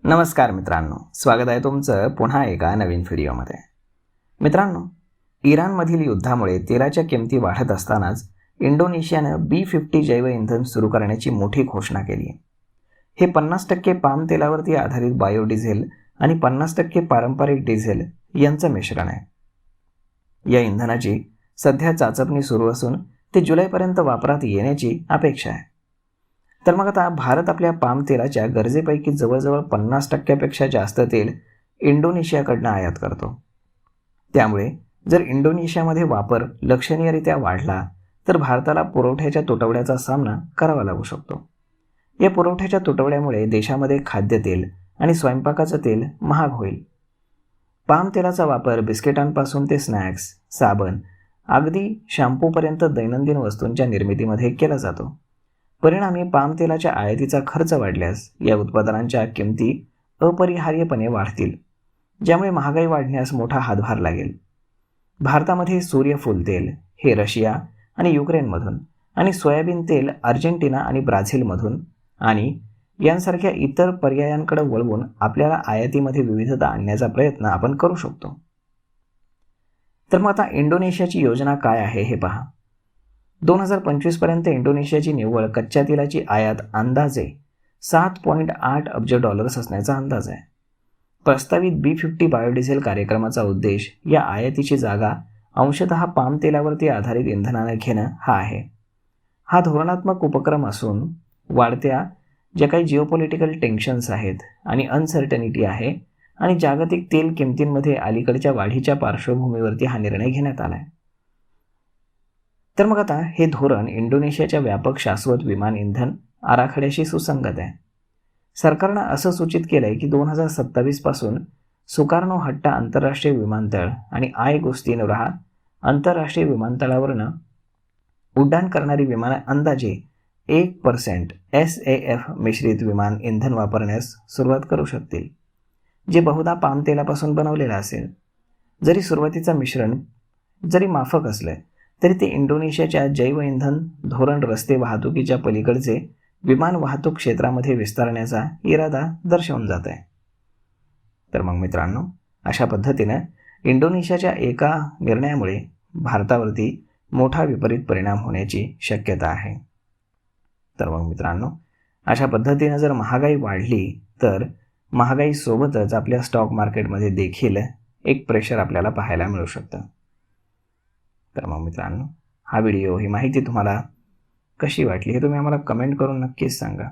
नमस्कार मित्रांनो, स्वागत आहे तुमचं पुन्हा एका नवीन व्हिडिओमध्ये. मित्रांनो, इराणमधील युद्धामुळे तेलाच्या किमती वाढत असतानाच इंडोनेशियानं B50 जैव इंधन सुरू करण्याची मोठी घोषणा केली आहे. हे 50% पाम तेलावरती आधारित बायोडिझेल आणि 50% पारंपरिक डिझेल यांचं मिश्रण आहे. या इंधनाची सध्या चाचपणी सुरू असून ते जुलैपर्यंत वापरात येण्याची अपेक्षा आहे. तर मग आता भारत आपल्या पाम तेलाच्या गरजेपैकी जवळजवळ 50% जास्त तेल इंडोनेशियाकडनं आयात करतो. त्यामुळे जर इंडोनेशियामध्ये वापर लक्षणीयरित्या वाढला तर भारताला पुरवठ्याच्या तुटवड्याचा सामना करावा लागू शकतो. या पुरवठ्याच्या तुटवड्यामुळे देशामध्ये खाद्यतेल आणि स्वयंपाकाचं तेल महाग होईल. पाम तेलाचा वापर बिस्किटांपासून ते स्नॅक्स, साबण, अगदी शॅम्पूपर्यंत दैनंदिन वस्तूंच्या निर्मितीमध्ये केला जातो. परिणामी पाम तेलाच्या आयातीचा खर्च वाढल्यास या उत्पादनांच्या किमती अपरिहार्यपणे वाढतील, ज्यामुळे महागाई वाढण्यास मोठा हातभार लागेल. भारतामध्ये सूर्यफूल तेल हे रशिया आणि युक्रेनमधून आणि सोयाबीन तेल अर्जेंटिना आणि ब्राझीलमधून आणि यांसारख्या इतर पर्यायांकडे वळवून आपल्याला आयातीमध्ये विविधता आणण्याचा प्रयत्न आपण करू शकतो. तर मग आता इंडोनेशियाची योजना काय आहे हे पहा. 2025 पर्यंत इंडोनेशियाची निव्वळ कच्च्या तेलाची आयात अंदाजे $7.8 अब्ज असण्याचा अंदाज आहे. प्रस्तावित B50 बायोडिझेल कार्यक्रमाचा उद्देश या आयातीची जागा अंशतः पाम तेलावरती आधारित इंधनाने घेणं हा आहे. हा धोरणात्मक उपक्रम असून वाढत्या ज्या काही जिओपॉलिटिकल टेन्शन्स आहेत आणि अनसर्टनिटी आहे आणि जागतिक तेल किमतींमध्ये अलीकडच्या वाढीच्या पार्श्वभूमीवरती हा निर्णय घेण्यात आला आहे. तर मग आता हे धोरण इंडोनेशियाच्या व्यापक शाश्वत विमान इंधन आराखड्याशी सुसंगत आहे. सरकारनं असं सूचित केलंय की 2027 पासून सुकार्नो हट्टा आंतरराष्ट्रीय विमानतळ आणि आयगोस्ती नुरा आंतरराष्ट्रीय विमानतळावरनं उड्डाण करणारी विमानं अंदाजे 1% SAF मिश्रित विमान इंधन वापरण्यास सुरुवात करू शकतील, जे बहुधा पाम तेलापासून बनवलेलं असेल. जरी सुरुवातीचं मिश्रण जरी माफक असलं तरी ते इंडोनेशियाच्या जैव इंधन धोरण रस्ते वाहतुकीच्या पलीकडचे विमान वाहतूक क्षेत्रामध्ये विस्तारण्याचा इरादा दर्शवून जात आहे. तर मग मित्रांनो, अशा पद्धतीनं इंडोनेशियाच्या एका निर्णयामुळे भारतावरती मोठा विपरीत परिणाम होण्याची शक्यता आहे. तर मग मित्रांनो, अशा पद्धतीनं जर महागाई वाढली तर महागाईसोबतच आपल्या स्टॉक मार्केटमध्ये देखील एक प्रेशर आपल्याला पाहायला मिळू शकतं. तर मग मित्रांनो, हा व्हिडिओ, ही माहिती तुम्हाला कशी वाटली हे तुम्ही आम्हाला कमेंट करून नक्कीच सांगा.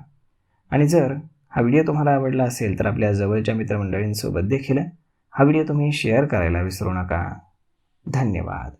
आणि जर हा व्हिडिओ तुम्हाला आवडला असेल तर आपल्या जवळच्या मित्रमंडळींसोबत देखील हा व्हिडिओ तुम्ही शेअर करायला विसरू नका. धन्यवाद.